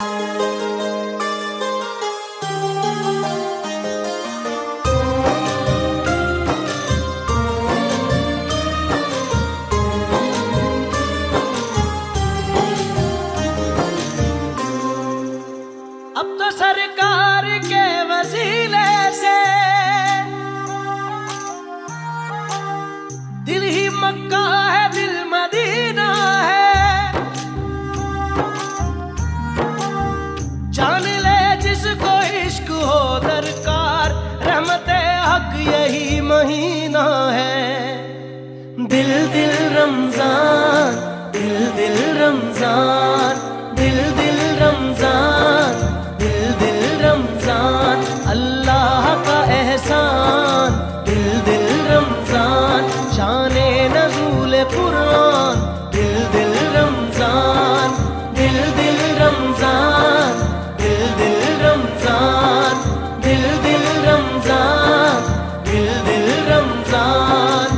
اب تو سرکار کے وسیلے سے دل ہی مکہ ہے، دل مدینہ ہے۔ جان لے جس کو عشق ہو درکار، رحمت حق یہی مہینہ ہے۔ دل دل رمضان، دل دل رمضان، دل دل رمضان، دل دل رمضان، اللہ کا احسان۔ دل دل رمضان، شان نزول قرآن۔ دل دل رمضان، دل دل رمضان، دل دل رمضان، دل دل رمضان، دل دل رمضان۔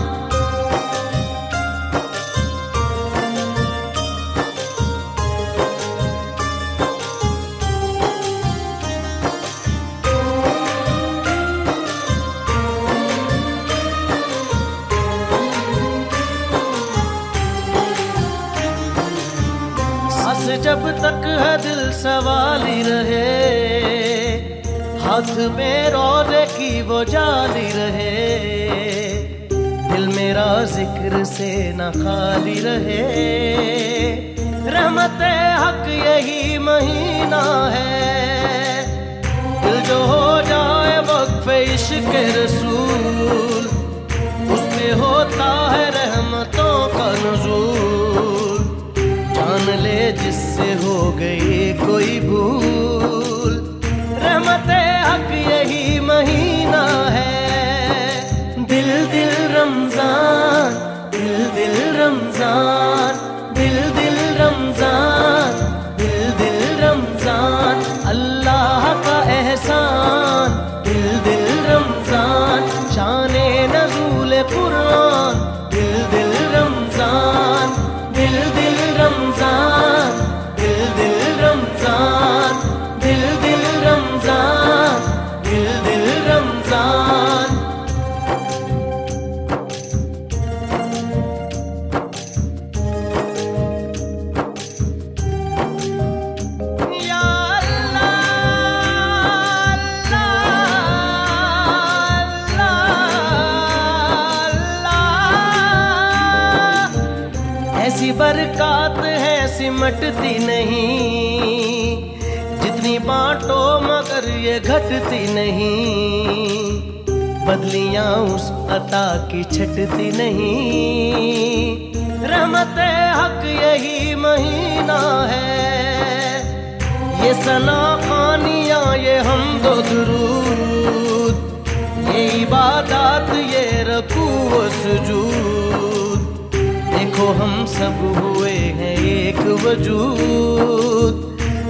جب تک ہے دل سوالی رہے، ہاتھ میں روزے کی وہ جالی رہے، دل میرا ذکر سے نہ خالی رہے۔ رحمت حق یہی مہینہ ہے، دل جو ہو جائے وقف عشق رسول، اس پہ ہوتا ہے رحمتوں کا نزول۔ جان لے جس سے ہو گئی کوئی بھول، رحمت حق یہی مہینہ ہے۔ دل دل رمضان، دل دل رمضان، دل دل رمضان، دل دل رمضان، اللہ کا احسان۔ دل دل رمضان، شان نزول قرآن۔ دل دل رمضان، دل دل رمضان، دل دل رمضان، دل دل رمضان، دل دل رمضان۔ یا اللہ اللہ، ایسی برکات ہے سمٹتی نہیں، جتنی بانٹو مگر یہ گھٹتی نہیں، بدلیاں اس عطا کی چھٹتی نہیں۔ رحمت حق یہی مہینہ ہے، یہ ثنا خوانیاں، یہ حمد و درود، یہ عبادات، یہ رکوع و سجود، دیکھو ہم سب ہوئے ہیں ایک وجود۔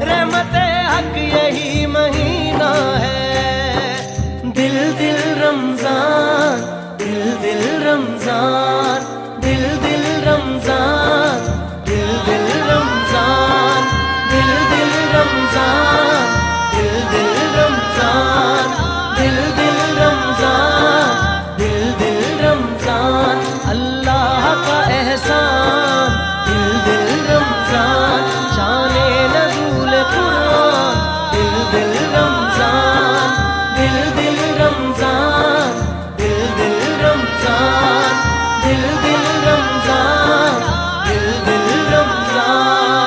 رحمت حق یہی مہینہ ہے، دل دل رمضان، دل دل رمضان، دل دل رمضان، دل دل رمضان، دل دل رمضان۔